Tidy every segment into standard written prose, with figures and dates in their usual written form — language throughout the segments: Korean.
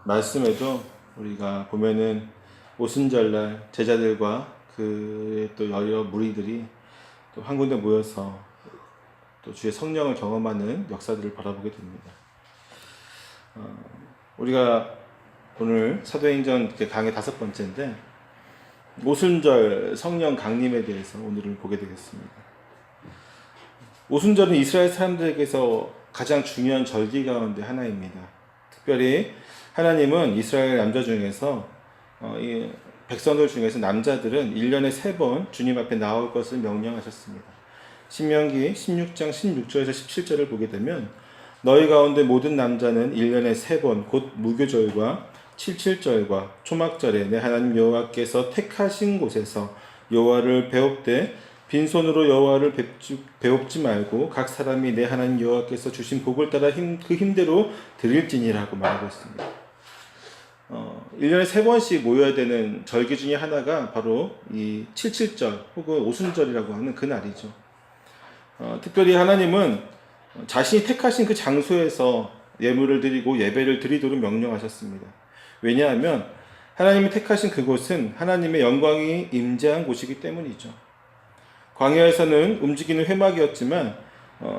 말씀에도 우리가 보면은 오순절날 제자들과 그 또 여러 무리들이 또 한 군데 모여서 또 주의 성령을 경험하는 역사들을 바라보게 됩니다. 우리가 오늘 사도행전 강의 5번째인데 오순절 성령 강림에 대해서 오늘은 보게 되겠습니다. 오순절은 이스라엘 사람들에게서 가장 중요한 절기 가운데 하나입니다. 특별히 하나님은 이스라엘 남자 중에서 이 백성들 중에서 남자들은 1년에 3번 주님 앞에 나올 것을 명령하셨습니다. 신명기 16장 16절에서 17절을 보게 되면 너희 가운데 모든 남자는 1년에 3번 곧 무교절과 칠칠절과 초막절에 내 하나님 여호와께서 택하신 곳에서 여호와를 배웁되 빈손으로 여호와를 배웁지 말고 각 사람이 내 하나님 여호와께서 주신 복을 따라 그 힘대로 드릴지니라고 말하고 있습니다. 1년에 3번씩 모여야 되는 절기 중에 하나가 바로 이 칠칠절 혹은 오순절이라고 하는 그 날이죠. 특별히 하나님은 자신이 택하신 그 장소에서 예물을 드리고 예배를 드리도록 명령하셨습니다. 왜냐하면 하나님이 택하신 그곳은 하나님의 영광이 임재한 곳이기 때문이죠. 광야에서는 움직이는 회막이었지만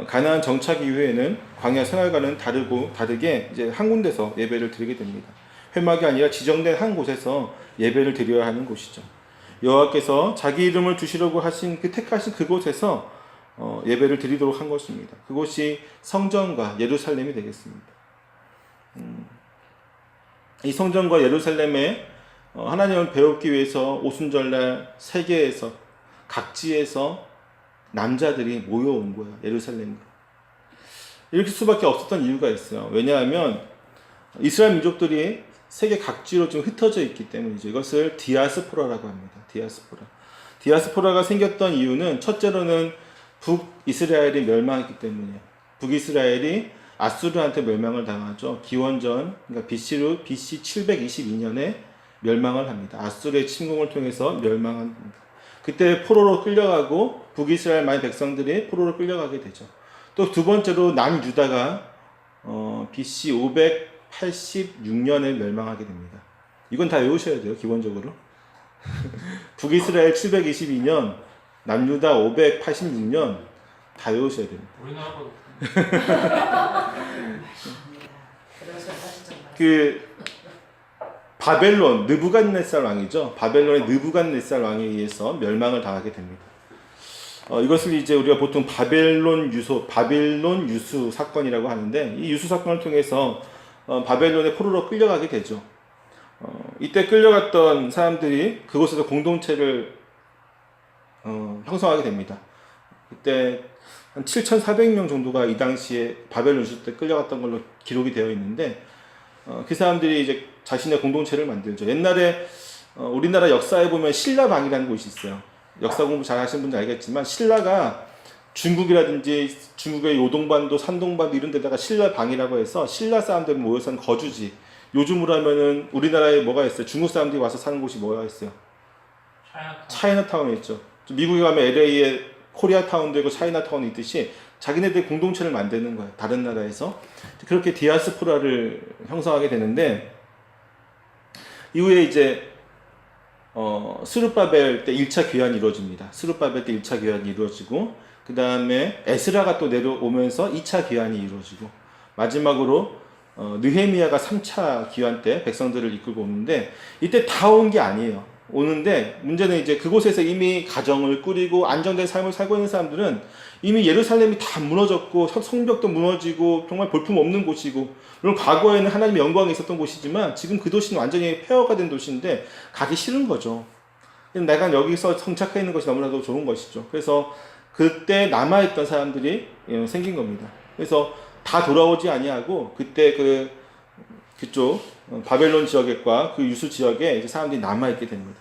가나안 정착 이후에는 광야 생활과는 다르게 이제 한 군데서 예배를 드리게 됩니다. 회막이 아니라 지정된 한 곳에서 예배를 드려야 하는 곳이죠. 여호와께서 자기 이름을 두시려고 하신 그 택하신 그곳에서 예배를 드리도록 한 것입니다. 그곳이 성전과 예루살렘이 되겠습니다. 이 성전과 예루살렘에 하나님을 배우기 위해서 오순절날 세계에서 각지에서 남자들이 모여온 거예요. 예루살렘으로. 이렇게 수밖에 없었던 이유가 있어요. 왜냐하면 이스라엘 민족들이 세계 각지로 좀 흩어져 있기 때문이죠. 이것을 디아스포라라고 합니다. 디아스포라가 생겼던 이유는 첫째로는 북이스라엘이 멸망했기 때문이에요. 북이스라엘이 아수르한테 멸망을 당하죠. 기원전 그러니까 BC 722년에 멸망을 합니다. 아수르의 침공을 통해서 멸망합니다. 그때 포로로 끌려가고 북이스라엘 많은 백성들이 포로로 끌려가게 되죠. 또 두 번째로 남유다가 BC 586년에 멸망하게 됩니다. 이건 다 외우셔야 돼요. 기본적으로. 북이스라엘 722년, 남유다 586년 다 외우셔야 됩니다. 우리나라보다 그 바벨론 느부갓네살 왕이죠. 바벨론의 느부갓네살 왕에 의해서 멸망을 당하게 됩니다. 이것을 이제 우리가 보통 바벨론 유수 사건이라고 하는데 이 유수 사건을 통해서 바벨론의 포로로 끌려가게 되죠. 이때 끌려갔던 사람들이 그곳에서 공동체를 형성하게 됩니다. 그때 한 7,400명 정도가 이 당시에 바벨론 유수 때 끌려갔던 걸로 기록이 되어 있는데 그 사람들이 이제 자신의 공동체를 만들죠. 옛날에 우리나라 역사에 보면 신라방이라는 곳이 있어요. 역사 공부 잘 하시는 분들 알겠지만 신라가 중국이라든지 중국의 요동반도, 산동반도 이런 데다가 신라방이라고 해서 신라 사람들이 모여 사는 거주지. 요즘으로 하면은 우리나라에 뭐가 있어요? 중국 사람들이 와서 사는 곳이 뭐가 있어요? 차이나타운에 있죠. 미국에 가면 LA에 코리아타운도 있고 차이나타운이 있듯이 자기네들 공동체를 만드는 거예요. 다른 나라에서. 그렇게 디아스포라를 형성하게 되는데 이후에 이제 스룹바벨 때 1차 귀환이 이루어집니다. 스룹바벨 때 1차 귀환이 이루어지고 그 다음에 에스라가 또 내려오면서 2차 귀환이 이루어지고 마지막으로 느헤미야가 3차 귀환 때 백성들을 이끌고 오는데 이때 다 온 게 아니에요. 오는데 문제는 이제 그곳에서 이미 가정을 꾸리고 안정된 삶을 살고 있는 사람들은 이미 예루살렘이 다 무너졌고 성벽도 무너지고 정말 볼품없는 곳이고 물론 과거에는 하나님의 영광이 있었던 곳이지만 지금 그 도시는 완전히 폐허가 된 도시인데 가기 싫은 거죠. 내가 여기서 정착해 있는 것이 너무나도 좋은 것이죠. 그래서 그때 남아있던 사람들이 생긴 겁니다. 그래서 다 돌아오지 아니하고 그때 그쪽 바벨론 지역과 그 유수 지역에 이제 사람들이 남아있게 됩니다.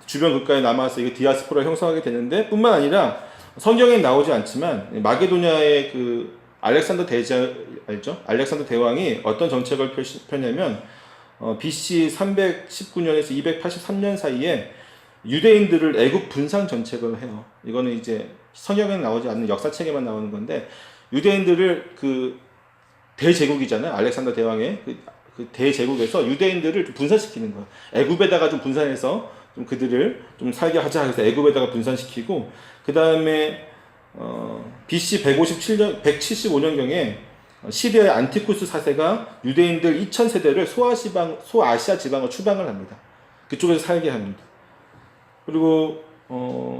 주변 국가에 남아서 이게 디아스포라를 형성하게 되는데 뿐만 아니라 성경에 나오지 않지만 마게도냐의 그 알렉산더 대제 알죠? 알렉산더 대왕이 어떤 정책을 펴냐면 BC 319년에서 283년 사이에 유대인들을 애국 분산 정책을 해요. 이거는 이제 성경에 나오지 않는 역사책에만 나오는 건데 유대인들을 그 대제국이잖아요. 알렉산더 대왕의 그 대제국에서 유대인들을 좀 분산시키는 거예요. 애굽에다가 좀 분산해서 좀 그들을 좀 살게 하자 해서 애굽에다가 분산시키고, 그 다음에 BC 175년경에 시리아의 안티쿠스 4세가 유대인들 2000세대를 소아시아 지방으로 추방을 합니다. 그쪽에서 살게 합니다. 그리고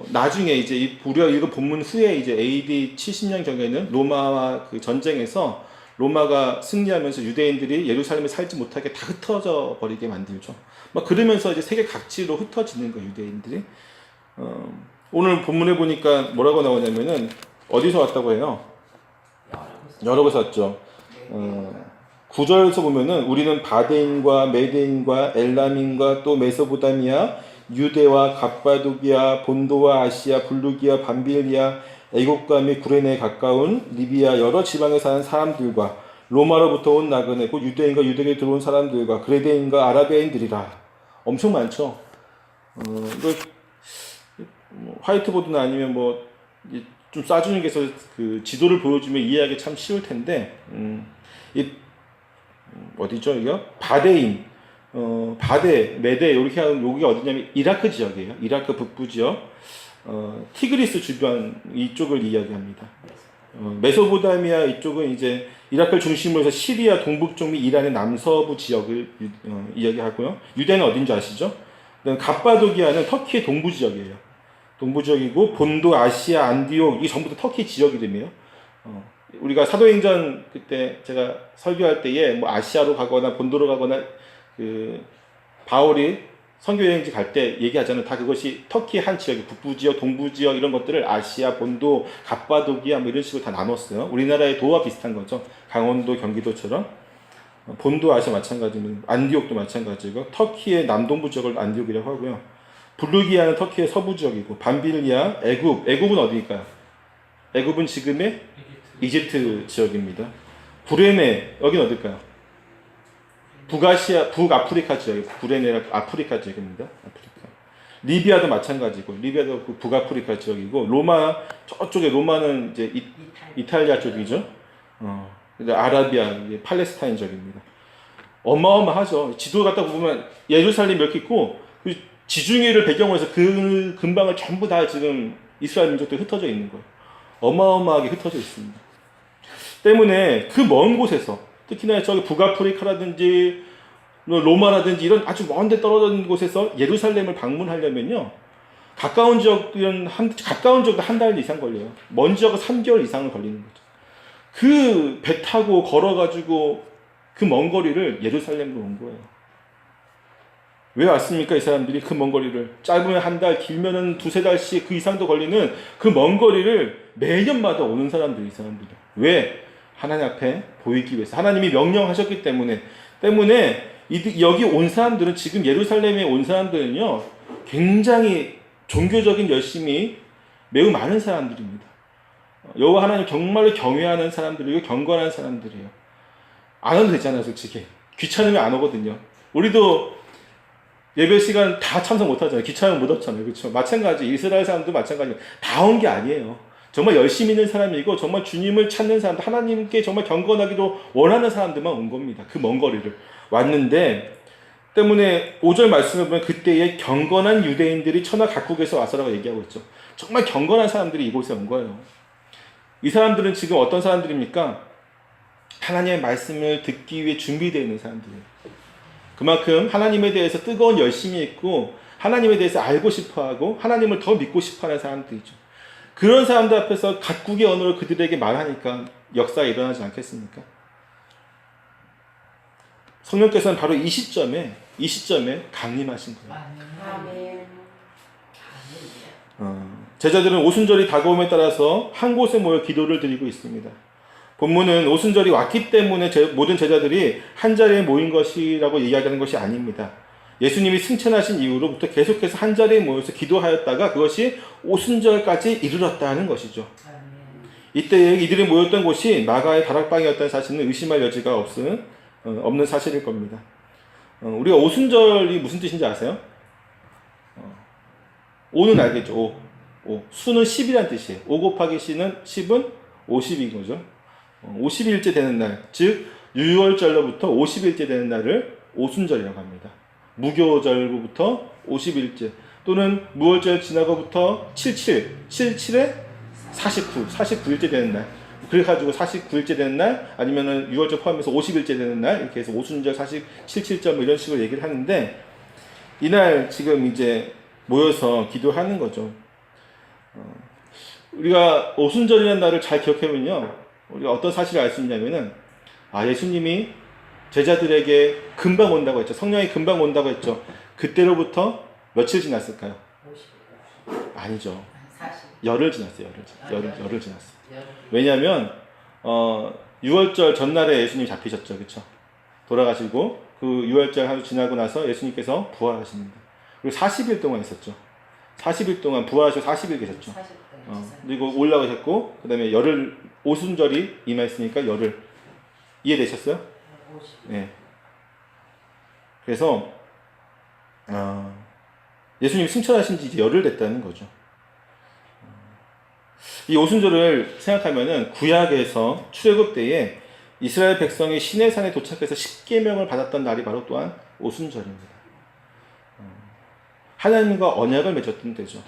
나중에 이제 우리가 읽은 본문 후에 이제 AD 70년경에는 로마와 그 전쟁에서 로마가 승리하면서 유대인들이 예루살렘에 살지 못하게 다 흩어져 버리게 만들죠. 막 그러면서 이제 세계 각지로 흩어지는 거예요, 유대인들이. 오늘 본문에 보니까 뭐라고 나오냐면은 어디서 왔다고 해요? 여러 곳에서 왔죠. 9절에서 보면은 우리는 바데인과 메데인과 엘람인과 또 메소포타미아, 유대와 갑바도기아, 본도와 아시아, 불루기아, 밤빌리아, 애국과 및 구레네에 가까운 리비아 여러 지방에 사는 사람들과 로마로부터 온 나그네 곧 유대인과 유대인에 들어온 사람들과 그레데인과 아라비아인들이라. 엄청 많죠. 이거 화이트보드나 아니면 뭐 좀 쏴주는 게서 그 지도를 보여주면 이해하기 참 쉬울 텐데, 어디죠 이거? 바데인, 바데, 메데 이렇게 하면 여기가 어디냐면 이라크 지역이에요. 이라크 북부 지역, 티그리스 주변 이쪽을 이야기합니다. 메소포타미아 이쪽은 이제 이라크를 중심으로 해서 시리아 동북쪽 및 이란의 남서부 지역을 이야기하고요. 유대는 어딘지 아시죠? 갑바도기아는 터키의 동부 지역이에요. 동부 지역이고, 본도, 아시아, 안디옥 이게 전부 다 터키 지역 이름이에요. 우리가 사도행전 그때 제가 설교할 때에 뭐 아시아로 가거나 본도로 가거나 그 바울이 선교 여행지 갈 때 얘기하잖아요. 다 그것이 터키 한 지역, 북부 지역, 동부 지역 이런 것들을 아시아, 본도, 갑바도기아 뭐 이런 식으로 다 나눴어요. 우리나라의 도와 비슷한 거죠. 강원도, 경기도처럼. 본도 아시아 마찬가지고, 안디옥도 마찬가지고, 터키의 남동부 지역을 안디옥이라고 하고요. 블루기아는 터키의 서부 지역이고, 밤빌리아, 애굽은 어디일까요? 애굽은 지금의 이집트 지역입니다. 구레네, 여긴 어딜까요? 북아프리카 지역이에요. 구레네가 아프리카 지역입니다. 아프리카. 리비아도 마찬가지고, 리비아도 북아프리카 지역이고, 로마, 저쪽에 로마는 이제 이탈리아 쪽이죠. 아라비아, 팔레스타인 지역입니다. 어마어마하죠. 지도 갖다 보면 예루살렘 이렇게 있고, 지중해를 배경으로 해서 그 근방을 전부 다 지금 이스라엘 민족들이 흩어져 있는 거예요. 어마어마하게 흩어져 있습니다. 때문에 그 먼 곳에서, 특히나 저기 북아프리카라든지 로마라든지 이런 아주 먼 데 떨어져 있는 곳에서 예루살렘을 방문하려면요, 가까운 지역도 한 달 이상 걸려요. 먼 지역은 3개월 이상은 걸리는 거죠. 그 배 타고 걸어가지고 그 먼 거리를 예루살렘으로 온 거예요. 왜 왔습니까? 이 사람들이 그 먼 거리를. 짧으면 한 달, 길면은 두세 달씩 그 이상도 걸리는 그 먼 거리를 매년마다 오는 사람들이, 이 사람들이. 왜? 하나님 앞에 보이기 위해서. 하나님이 명령하셨기 때문에 여기 온 사람들은, 지금 예루살렘에 온 사람들은요, 굉장히 종교적인 열심이 매우 많은 사람들입니다. 여호와 하나님 정말로 경외하는 사람들이고 경건한 사람들이에요. 안 와도 되잖아요, 솔직히. 귀찮으면 안 오거든요. 우리도 예배 시간 다 참석 못 하잖아요. 귀찮으면 못 왔잖아요. 그렇죠? 마찬가지. 이스라엘 사람도 마찬가지예요. 다 온 게 아니에요. 정말 열심히 있는 사람이고, 정말 주님을 찾는 사람들, 하나님께 정말 경건하기도 원하는 사람들만 온 겁니다. 그 먼 거리를 왔는데, 때문에 5절 말씀을 보면 그때의 경건한 유대인들이 천하 각국에서 와서라고 얘기하고 있죠. 정말 경건한 사람들이 이곳에 온 거예요. 이 사람들은 지금 어떤 사람들입니까? 하나님의 말씀을 듣기 위해 준비되어 있는 사람들이에요. 그만큼 하나님에 대해서 뜨거운 열심이 있고, 하나님에 대해서 알고 싶어하고 하나님을 더 믿고 싶어하는 사람들이죠. 그런 사람들 앞에서 각국의 언어를 그들에게 말하니까 역사가 일어나지 않겠습니까? 성령께서는 바로 이 시점에 강림하신 거예요. 아멘. 제자들은 오순절이 다가옴에 따라서 한 곳에 모여 기도를 드리고 있습니다. 본문은 오순절이 왔기 때문에 모든 제자들이 한 자리에 모인 것이라고 이야기하는 것이 아닙니다. 예수님이 승천하신 이후로부터 계속해서 한 자리에 모여서 기도하였다가 그것이 오순절까지 이르렀다는 것이죠. 이때 이들이 모였던 곳이 마가의 다락방이었다는 사실은 의심할 여지가 없는 사실일 겁니다. 우리가 오순절이 무슨 뜻인지 아세요? 오는 알겠죠? 수는 10이란 뜻이에요. 5 곱하기 10은 50인 거죠. 50일째 되는 날, 즉 유월절로부터 50일째 되는 날을 오순절이라고 합니다. 무교절로부터 50일째 또는 무월절 지나고부터 77에 49일째 되는 날. 그래가지고 49일째 되는 날 아니면은 6월절 포함해서 50일째 되는 날 이렇게 해서 오순절 47점 이런 식으로 얘기를 하는데 이날 지금 이제 모여서 기도하는 거죠. 우리가 오순절이라는 날을 잘 기억해보면요, 우리가 어떤 사실을 알 수 있냐면은 예수님이 제자들에게 금방 온다고 했죠. 성령이 금방 온다고 했죠. 그때로부터 며칠 지났을까요? 50일. 아니죠. 40. 열흘 지났어요. 열흘 지났어요. 왜냐하면 6월절 전날에 예수님이 잡히셨죠. 그렇죠? 돌아가시고 그 6월절 하루 지나고 나서 예수님께서 부활하십니다. 그리고 40일 동안 있었죠. 40일 동안 부활하시고 40일 계셨죠. 그리고 올라가셨고 그 다음에 열흘 오순절이 임했으니까 열흘. 이해되셨어요? 네. 그래서 예수님이 승천하신 지 이제 열흘 됐다는 거죠. 이 오순절을 생각하면은 구약에서 출애굽 때에 이스라엘 백성이 시내산에 도착해서 십계명을 받았던 날이 바로 또한 오순절입니다. 하나님과 언약을 맺었던 때죠.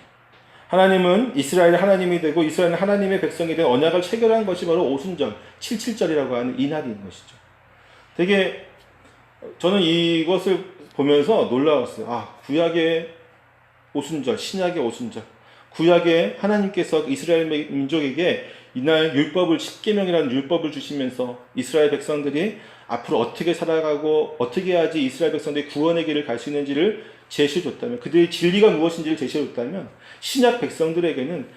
하나님은 이스라엘 하나님이 되고 이스라엘은 하나님의 백성이 된 언약을 체결한 것이 바로 오순절, 77절이라고 하는 이 날인 것이죠. 되게 저는 이것을 보면서 놀라웠어요. 구약의 오순절, 신약의 오순절. 구약에 하나님께서 이스라엘 민족에게 이날 율법을 십계명이라는 율법을 주시면서 이스라엘 백성들이 앞으로 어떻게 살아가고 어떻게 해야지 이스라엘 백성들이 구원의 길을 갈 수 있는지를 제시해줬다면, 그들의 진리가 무엇인지를 제시해줬다면, 신약 백성들에게는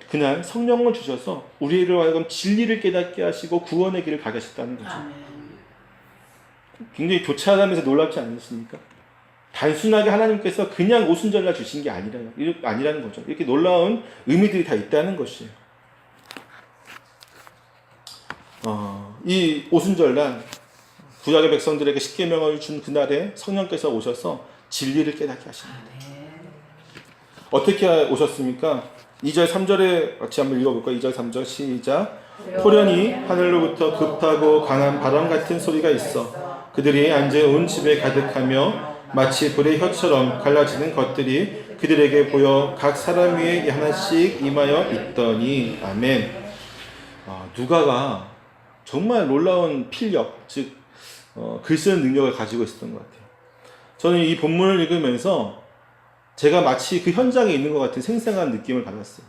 그날 성령을 주셔서 우리를 하여금 진리를 깨닫게 하시고 구원의 길을 가게 하셨다는 거죠. 굉장히 교차하면서 놀랍지 않으십니까? 단순하게 하나님께서 그냥 오순절날 주신 게 아니라는 거죠. 이렇게 놀라운 의미들이 다 있다는 것이에요. 이 오순절날 구약의 백성들에게 십계명을 준 그날에 성령께서 오셔서 진리를 깨닫게 하십니다. 어떻게 오셨습니까? 2절 3절에 같이 한번 읽어볼까요? 2절 3절 시작. 호련히 하늘로부터 급하고 강한 바람 같은 소리가 있어 그들이 앉아온 집에 가득하며 마치 불의 혀처럼 갈라지는 것들이 그들에게 보여 각 사람 위에 하나씩 임하여 있더니. 아멘. 누가가 정말 놀라운 필력, 즉 글 쓰는 능력을 가지고 있었던 것 같아요. 저는 이 본문을 읽으면서 제가 마치 그 현장에 있는 것 같은 생생한 느낌을 받았어요.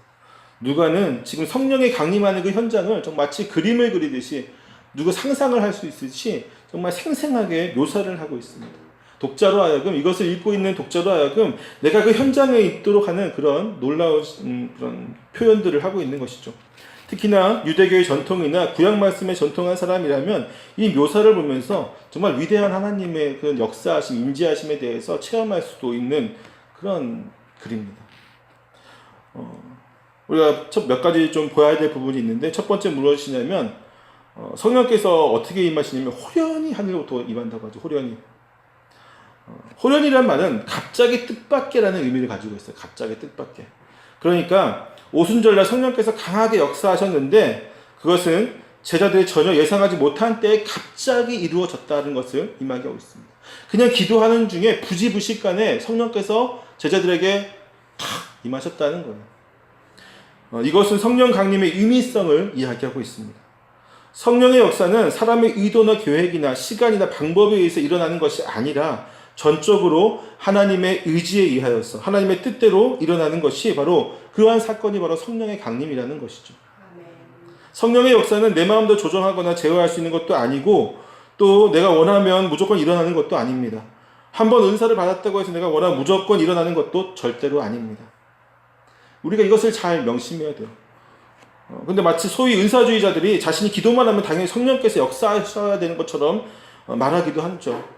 누가는 지금 성령이 강림하는 그 현장을 정말 마치 그림을 그리듯이 누가 상상을 할 수 있듯이 정말 생생하게 묘사를 하고 있습니다. 독자로 하여금, 이것을 읽고 있는 독자로 하여금 내가 그 현장에 있도록 하는 그런 놀라운 그런 표현들을 하고 있는 것이죠. 특히나 유대교의 전통이나 구약 말씀에 전통한 사람이라면 이 묘사를 보면서 정말 위대한 하나님의 그 역사하심, 임재하심에 대해서 체험할 수도 있는 그런 글입니다. 우리가 몇 가지 좀 보아야 될 부분이 있는데, 첫 번째 무엇이냐면 성령께서 어떻게 임하시냐면 호련히 하늘로부터 임한다고 하죠. 호련이란 말은 갑자기 뜻밖에라는 의미를 가지고 있어요. 갑자기 뜻밖에. 그러니까 오순절날 성령께서 강하게 역사하셨는데 그것은 제자들이 전혀 예상하지 못한 때에 갑자기 이루어졌다는 것을 임하게 하고 있습니다. 그냥 기도하는 중에 부지부식간에 성령께서 제자들에게 탁 임하셨다는 거예요. 이것은 성령 강림의 의미성을 이야기하고 있습니다. 성령의 역사는 사람의 의도나 계획이나 시간이나 방법에 의해서 일어나는 것이 아니라 전적으로 하나님의 의지에 의하여서 하나님의 뜻대로 일어나는 것이 바로 그러한 사건이 바로 성령의 강림이라는 것이죠. 성령의 역사는 내 마음대로 조정하거나 제어할 수 있는 것도 아니고 또 내가 원하면 무조건 일어나는 것도 아닙니다. 한번 은사를 받았다고 해서 내가 원하면 무조건 일어나는 것도 절대로 아닙니다. 우리가 이것을 잘 명심해야 돼요. 근데 마치 소위 은사주의자들이 자신이 기도만 하면 당연히 성령께서 역사하셔야 되는 것처럼 말하기도 하죠.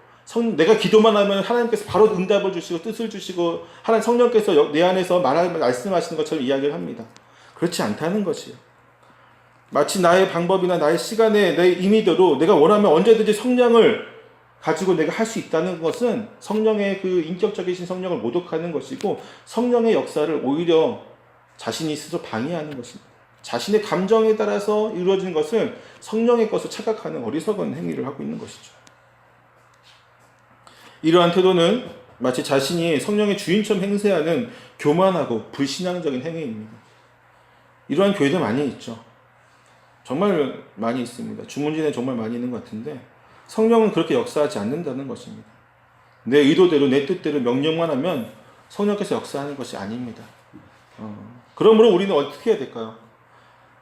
내가 기도만 하면 하나님께서 바로 응답을 주시고 뜻을 주시고 하나님 성령께서 내 안에서 말씀하시는 것처럼 이야기를 합니다. 그렇지 않다는 것이에요. 마치 나의 방법이나 나의 시간에 내 임의대로 내가 원하면 언제든지 성령을 가지고 내가 할 수 있다는 것은 성령의 그 인격적이신 성령을 모독하는 것이고 성령의 역사를 오히려 자신이 스스로 방해하는 것입니다. 자신의 감정에 따라서 이루어지는 것을 성령의 것을 착각하는 어리석은 행위를 하고 있는 것이죠. 이러한 태도는 마치 자신이 성령의 주인처럼 행세하는 교만하고 불신앙적인 행위입니다. 이러한 교회도 많이 있죠. 정말 많이 있습니다. 주문진에 정말 많이 있는 것 같은데 성령은 그렇게 역사하지 않는다는 것입니다. 내 의도대로 내 뜻대로 명령만 하면 성령께서 역사하는 것이 아닙니다. 그러므로 우리는 어떻게 해야 될까요?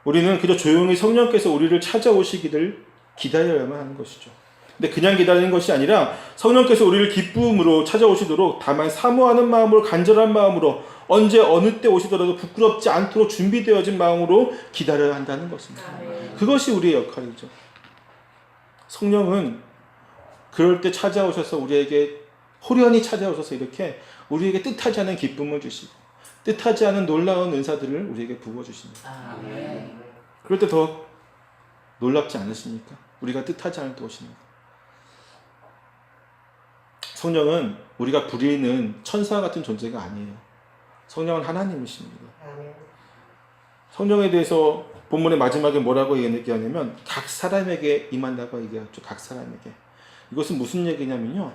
우리는 그저 조용히 성령께서 우리를 찾아오시기를 기다려야만 하는 것이죠. 근데 그냥 기다리는 것이 아니라 성령께서 우리를 기쁨으로 찾아오시도록 다만 사모하는 마음으로, 간절한 마음으로, 언제 어느 때 오시더라도 부끄럽지 않도록 준비되어진 마음으로 기다려야 한다는 것입니다. 그것이 우리의 역할이죠. 성령은 그럴 때 찾아오셔서 우리에게 호련히 찾아오셔서 이렇게 우리에게 뜻하지 않은 기쁨을 주시고 뜻하지 않은 놀라운 은사들을 우리에게 부어주십니다. 그럴 때 더 놀랍지 않으십니까? 우리가 뜻하지 않을 때 오시는 것. 성령은 우리가 부리는 천사 같은 존재가 아니에요. 성령은 하나님이십니다. 성령에 대해서 본문의 마지막에 뭐라고 얘기하냐면 각 사람에게 임한다고 얘기하죠. 각 사람에게. 이것은 무슨 얘기냐면요.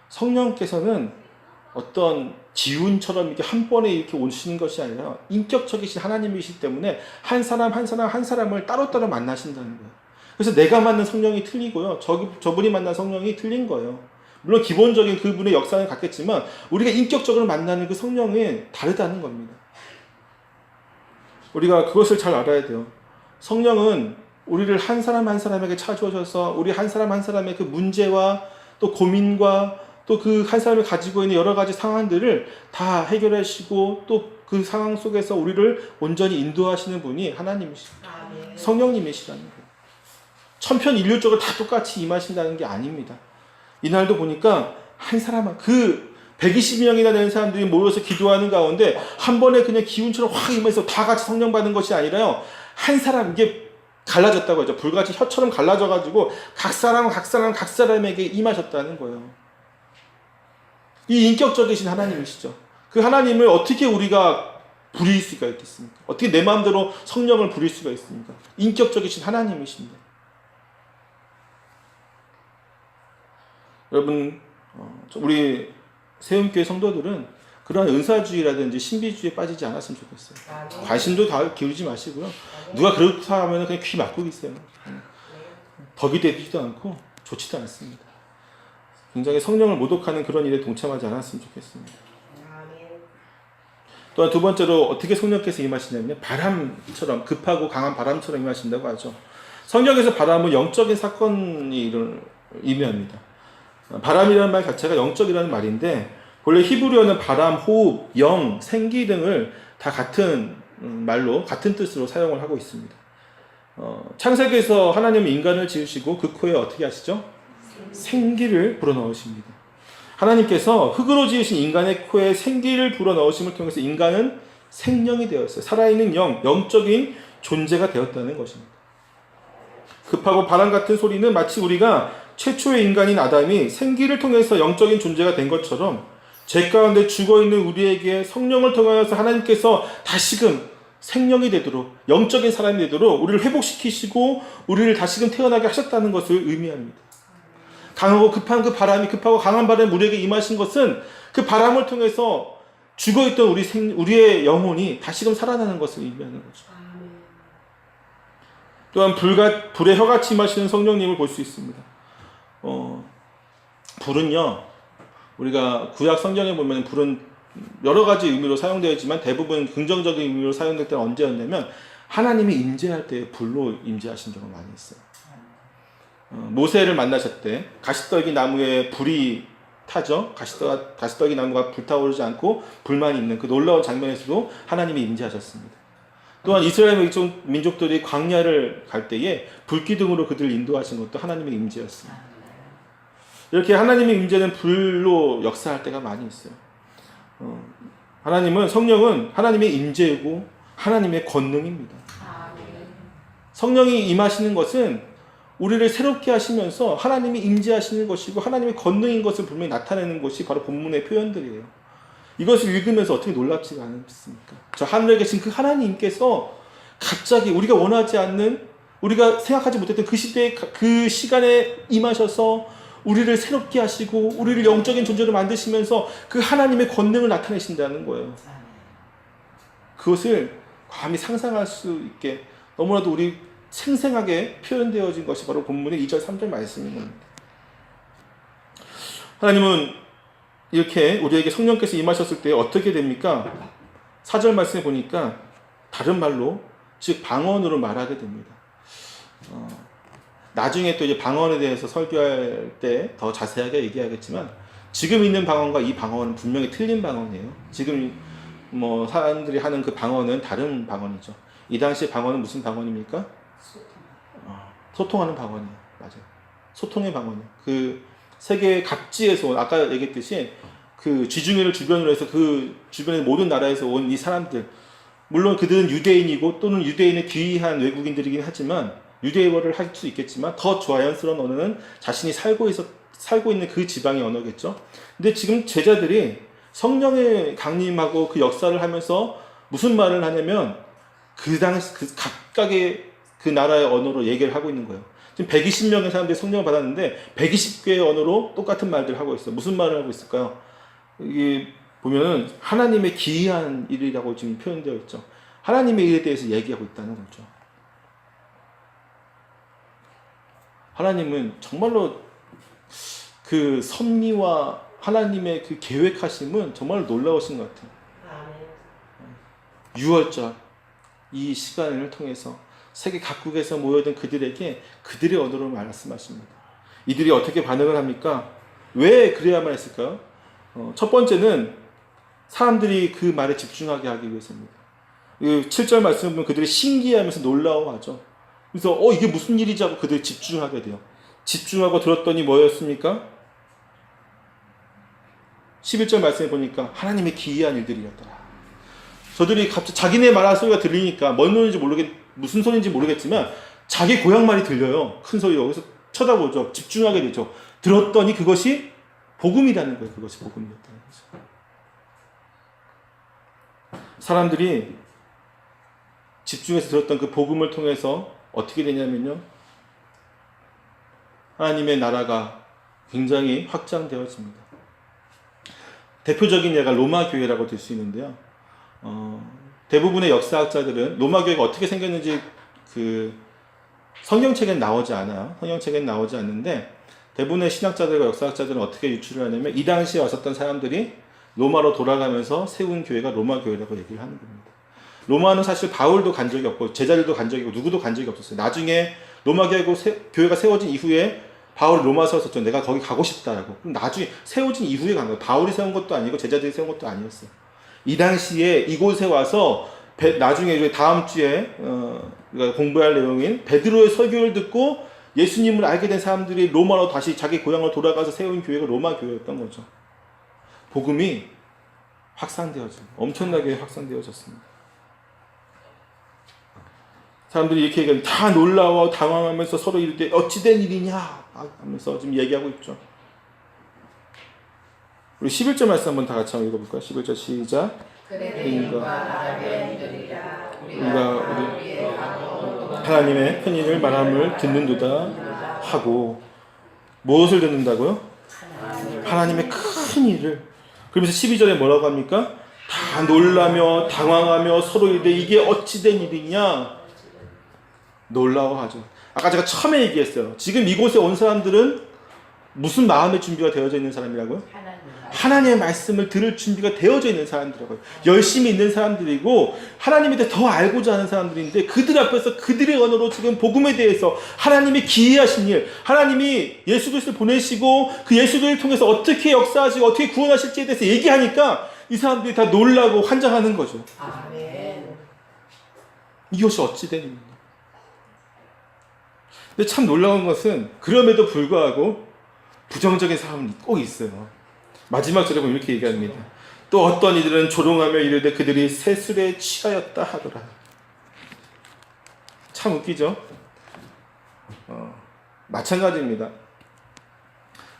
성령께서는 어떤 지운처럼 이렇게 한 번에 이렇게 오시는 것이 아니라 인격적이신 하나님이시기 때문에 한 사람 한 사람 한 사람을 따로따로 만나신다는 거예요. 그래서 내가 만난 성령이 틀리고요. 저분이 만난 성령이 틀린 거예요. 물론 기본적인 그분의 역사는 같겠지만 우리가 인격적으로 만나는 그 성령이 다르다는 겁니다. 우리가 그것을 잘 알아야 돼요. 성령은 우리를 한 사람 한 사람에게 찾아오셔서 우리 한 사람 한 사람의 그 문제와 또 고민과 또 그 한 사람이 가지고 있는 여러 가지 상황들을 다 해결하시고 또 그 상황 속에서 우리를 온전히 인도하시는 분이 하나님이십니다. 성령님이시라는 거예요. 천편일률적으로 다 똑같이 임하신다는 게 아닙니다. 이날도 보니까 한 사람, 그 120명이나 되는 사람들이 모여서 기도하는 가운데 한 번에 그냥 기운처럼 확 임해서 다 같이 성령 받은 것이 아니라요. 한 사람, 이게 갈라졌다고 하죠. 불같이 혀처럼 갈라져가지고 각 사람에게 임하셨다는 거예요. 이 인격적이신 하나님이시죠. 그 하나님을 어떻게 우리가 부릴 수가 있겠습니까? 어떻게 내 마음대로 성령을 부릴 수가 있습니까? 인격적이신 하나님이십니다. 여러분, 우리 세움교회 성도들은 그런 은사주의라든지 신비주의에 빠지지 않았으면 좋겠어요. 관심도 다 기울이지 마시고요. 누가 그렇다 하면 그냥 귀 막고 계세요. 덕이 되지도 않고 좋지도 않습니다. 굉장히 성령을 모독하는 그런 일에 동참하지 않았으면 좋겠습니다. 또한 두 번째로 어떻게 성령께서 임하시냐면 바람처럼, 급하고 강한 바람처럼 임하신다고 하죠. 성경에서 바람은 영적인 사건이 의미합니다. 바람이라는 말 자체가 영적이라는 말인데 원래 히브리어는 바람, 호흡, 영, 생기 등을 다 같은 말로 같은 뜻으로 사용을 하고 있습니다. 창세기에서 하나님은 인간을 지으시고 그 코에 어떻게 하시죠? 생기를 불어넣으십니다. 하나님께서 흙으로 지으신 인간의 코에 생기를 불어넣으심을 통해서 인간은 생명이 되었어요. 살아있는 영적인 존재가 되었다는 것입니다. 급하고 바람 같은 소리는 마치 우리가 최초의 인간인 아담이 생기를 통해서 영적인 존재가 된 것처럼 죄 가운데 죽어있는 우리에게 성령을 통하여서 하나님께서 다시금 생명이 되도록, 영적인 사람이 되도록 우리를 회복시키시고 우리를 다시금 태어나게 하셨다는 것을 의미합니다. 강하고 급한 그 바람이, 급하고 강한 바람이 우리에게 임하신 것은 그 바람을 통해서 죽어있던 우리의 영혼이 다시금 살아나는 것을 의미하는 거죠. 또한 불의 혀같이 임하시는 성령님을 볼 수 있습니다. 불은요, 우리가 구약 성경에 보면 불은 여러 가지 의미로 사용되어 있지만 대부분 긍정적인 의미로 사용될 때는 언제였냐면 하나님이 임재할 때 불로 임재하신 경우가 많이 있어요. 모세를 만나실 때 가시떨기 나무에 불이 타죠. 가시떨기 나무가 불타오르지 않고 불만 있는 그 놀라운 장면에서도 하나님이 임재하셨습니다. 또한 이스라엘 민족들이 광야를 갈 때에 불기둥으로 그들을 인도하신 것도 하나님의 임재였습니다. 이렇게 하나님의 임재는 불로 역사할 때가 많이 있어요. 성령은 하나님의 임재이고 하나님의 권능입니다. 성령이 임하시는 것은 우리를 새롭게 하시면서 하나님이 임재하시는 것이고 하나님의 권능인 것을 분명히 나타내는 것이 바로 본문의 표현들이에요. 이것을 읽으면서 어떻게 놀랍지가 않습니까? 저 하늘에 계신 그 하나님께서 갑자기 우리가 원하지 않는, 우리가 생각하지 못했던 그 시대에, 그 시간에 임하셔서 우리를 새롭게 하시고 우리를 영적인 존재로 만드시면서 그 하나님의 권능을 나타내신다는 거예요. 그것을 감히 상상할 수 있게 너무나도 우리 생생하게 표현되어진 것이 바로 본문의 2절 3절 말씀인 겁니다. 하나님은 이렇게 우리에게 성령께서 임하셨을 때 어떻게 됩니까? 4절 말씀에 보니까 다른 말로, 즉 방언으로 말하게 됩니다. 나중에 또 이제 방언에 대해서 설교할 때 더 자세하게 얘기하겠지만, 지금 있는 방언과 이 방언은 분명히 틀린 방언이에요. 지금 뭐 사람들이 하는 그 방언은 다른 방언이죠. 이 당시 방언은 무슨 방언입니까? 소통하는 방언이에요. 맞아요. 소통의 방언이에요. 그 세계 각지에서, 아까 얘기했듯이 그 쥐중이를 주변으로 해서 그 주변의 모든 나라에서 온 이 사람들, 물론 그들은 유대인이고 또는 유대인에 귀한 외국인들이긴 하지만, 유대어를 할 수 있겠지만 더 자연스러운 언어는 자신이 살고 있는 그 지방의 언어겠죠. 근데 지금 제자들이 성령의 강림하고 그 역사를 하면서 무슨 말을 하냐면 그 당시 그 각각의 그 나라의 언어로 얘기를 하고 있는 거예요. 지금 120명의 사람들이 성령을 받았는데 120개의 언어로 똑같은 말들을 하고 있어요. 무슨 말을 하고 있을까요? 이게 보면은 하나님의 기이한 일이라고 지금 표현되어 있죠. 하나님의 일에 대해서 얘기하고 있다는 거죠. 하나님은 정말로 그 섭리와 하나님의 그 계획하심은 정말 놀라우신 것 같아요. 6월절 이 시간을 통해서 세계 각국에서 모여든 그들에게 그들의 언어로 말씀하십니다. 이들이 어떻게 반응을 합니까? 왜 그래야만 했을까요? 첫 번째는 사람들이 그 말에 집중하게 하기 위해서입니다. 7절 말씀을 보면 그들이 신기해하면서 놀라워하죠. 그래서 이게 무슨 일이지 하고 그들이 집중하게 돼요. 집중하고 들었더니 뭐였습니까? 11절 말씀에 보니까 하나님의 기이한 일들이었더라. 저들이 갑자기 자기네 말하는 소리가 들리니까 뭔 소리인지 무슨 소리인지 모르겠지만 자기 고향 말이 들려요. 큰 소리로. 그래서 쳐다보죠. 집중하게 되죠. 들었더니 그것이 복음이라는 거예요. 그것이 복음이었다는 거죠. 사람들이 집중해서 들었던 그 복음을 통해서 어떻게 되냐면요, 하나님의 나라가 굉장히 확장되어집니다. 대표적인 예가 로마 교회라고 들 수 있는데요. 대부분의 역사학자들은 로마 교회가 어떻게 생겼는지 그 성경책엔 나오지 않아요. 성경책엔 나오지 않는데 대부분의 신학자들과 역사학자들은 어떻게 유추를 하냐면 이 당시에 왔었던 사람들이 로마로 돌아가면서 세운 교회가 로마 교회라고 얘기를 하는 겁니다. 로마는 사실 바울도 간 적이 없고 제자들도 간 적이 없고 누구도 간 적이 없었어요. 나중에 로마 교회가 세워진 이후에 바울이 로마서에 썼죠. 내가 거기 가고 싶다라고. 그럼 나중에 세워진 이후에 간 거예요. 바울이 세운 것도 아니고 제자들이 세운 것도 아니었어요. 이 당시에 이곳에 와서 나중에 다음 주에 공부할 내용인 베드로의 설교를 듣고 예수님을 알게 된 사람들이 로마로 다시 자기 고향으로 돌아가서 세운 교회가 로마 교회였던 거죠. 복음이 엄청나게 확산되어졌습니다. 사람들이 이렇게 얘기하면 다 놀라워 당황하면서 서로 이럴 어찌된 일이냐 하면서 지금 얘기하고 있죠. 우리 11절 말씀 한번 다 같이 한번 읽어볼까요? 11절 시작. 우리가 하나님의 큰 일을 말함을 듣는도다 하고, 무엇을 듣는다고요? 하나님의 큰 일을. 그러면서 12절에 뭐라고 합니까? 다 놀라며 당황하며 서로 이게 어찌된 일이냐 놀라워하죠. 아까 제가 처음에 얘기했어요. 지금 이곳에 온 사람들은 무슨 마음의 준비가 되어져 있는 사람이라고요? 하나님의 말씀을 들을 준비가 되어져 있는 사람들이라고요. 열심히 있는 사람들이고 하나님에 대해 더 알고자 하는 사람들인데, 그들 앞에서 그들의 언어로 지금 복음에 대해서 하나님의 기이하신 일, 하나님이 예수 그리스도를 보내시고 그 예수를 통해서 어떻게 역사하시고 어떻게 구원하실지에 대해서 얘기하니까 이 사람들이 다 놀라고 환장하는 거죠. 아멘. 이것이 어찌된 일입니까? 근데 참 놀라운 것은 그럼에도 불구하고 부정적인 사람이 꼭 있어요. 마지막 절에 보면 이렇게 얘기합니다. 또 어떤 이들은 조롱하며 이르되 그들이 세술에 취하였다 하더라. 참 웃기죠? 마찬가지입니다.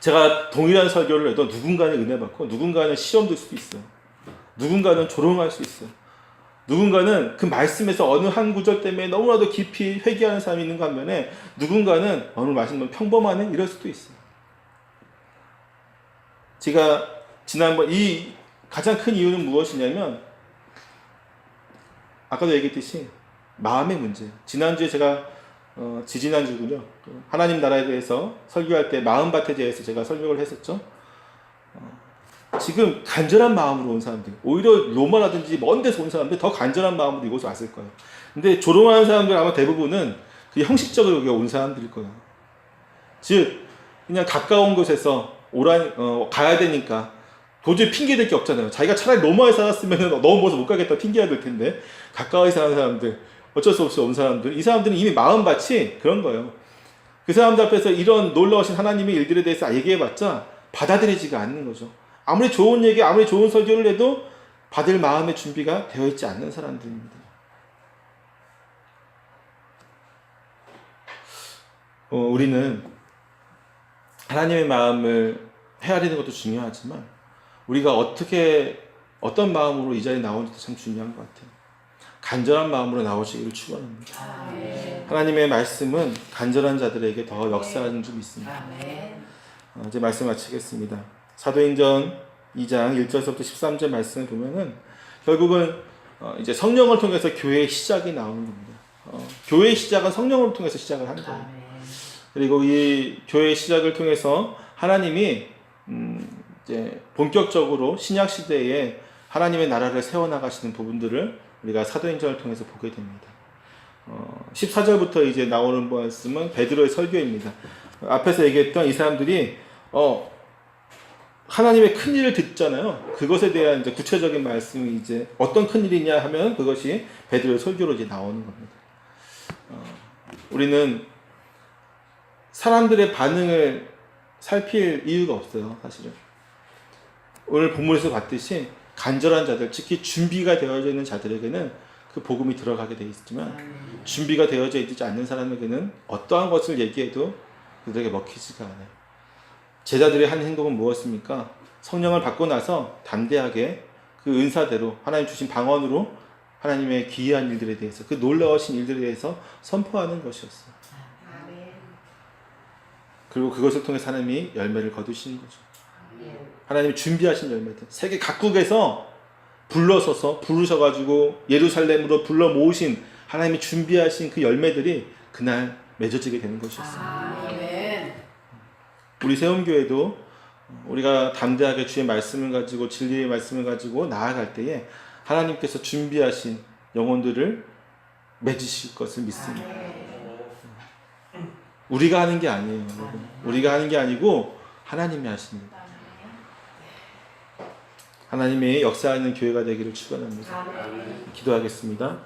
제가 동일한 설교를 해도 누군가는 은혜 받고 누군가는 시험 들 수도 있어요. 누군가는 조롱할 수 있어요. 누군가는 그 말씀에서 어느 한 구절 때문에 너무나도 깊이 회개하는 사람이 있는 반면에 누군가는 오늘 말씀 평범하네 이럴 수도 있어요. 제가 지난번 이 가장 큰 이유는 무엇이냐면 아까도 얘기했듯이 마음의 문제예요. 지난주에 제가 지지난주군요. 하나님 나라에 대해서 설교할 때 마음밭에 대해서 제가 설교를 했었죠. 지금 간절한 마음으로 온 사람들, 오히려 로마라든지 먼 데서 온 사람들 더 간절한 마음으로 이곳에 왔을 거예요. 근데 조롱하는 사람들 아마 대부분은 그 형식적으로 여기 온 사람들일 거예요. 즉 그냥 가까운 곳에서 가야 되니까 도저히 핑계댈 게 없잖아요. 자기가 차라리 로마에 살았으면 너무 멀어서 못 가겠다 핑계가 될 텐데 가까이 사는 사람들, 어쩔 수 없이 온 사람들, 이 사람들은 이미 마음밭이 그런 거예요. 그 사람들 앞에서 이런 놀라우신 하나님의 일들에 대해서 얘기해봤자 받아들이지가 않는 거죠. 아무리 좋은 얘기, 아무리 좋은 설교를 해도 받을 마음의 준비가 되어 있지 않는 사람들입니다. 우리는 하나님의 마음을 헤아리는 것도 중요하지만 우리가 어떤 마음으로 이 자리에 나오는지도 참 중요한 것 같아요. 간절한 마음으로 나오시기를 축원합니다. 하나님의 말씀은 간절한 자들에게 더 역사하는 줄 믿습니다. 이제 말씀 마치겠습니다. 사도행전 2장 1절부터 13절 말씀을 보면은 결국은 이제 성령을 통해서 교회의 시작이 나오는 겁니다. 교회의 시작은 성령을 통해서 시작을 한 거예요. 그리고 이 교회의 시작을 통해서 하나님이 이제 본격적으로 신약 시대에 하나님의 나라를 세워나가시는 부분들을 우리가 사도행전을 통해서 보게 됩니다. 14절부터 이제 나오는 말씀은 베드로의 설교입니다. 앞에서 얘기했던 이 사람들이 하나님의 큰 일을 듣잖아요. 그것에 대한 이제 구체적인 말씀이 이제 어떤 큰 일이냐 하면 그것이 베드로의 설교로 이제 나오는 겁니다. 우리는 사람들의 반응을 살필 이유가 없어요, 사실은. 오늘 본문에서 봤듯이 간절한 자들, 특히 준비가 되어져 있는 자들에게는 그 복음이 들어가게 되어 있지만 준비가 되어져 있지 않는 사람에게는 어떠한 것을 얘기해도 그들에게 먹히지가 않아요. 제자들의 한 행동은 무엇입니까? 성령을 받고 나서 담대하게 그 은사대로 하나님 주신 방언으로 하나님의 기이한 일들에 대해서, 그 놀라우신 일들에 대해서 선포하는 것이었어요. 그리고 그것을 통해 하나님이 열매를 거두시는 거죠. 하나님이 준비하신 열매들, 세계 각국에서 부르셔가지고 예루살렘으로 불러 모으신 하나님이 준비하신 그 열매들이 그날 맺어지게 되는 것이었어요. 우리 세움교회도 우리가 담대하게 주의 말씀을 가지고 진리의 말씀을 가지고 나아갈 때에 하나님께서 준비하신 영혼들을 맺으실 것을 믿습니다. 우리가 하는 게 아니에요. 우리가 하는 게 아니고 하나님이 하십니다. 하나님의 역사하는 교회가 되기를 축원합니다. 기도하겠습니다.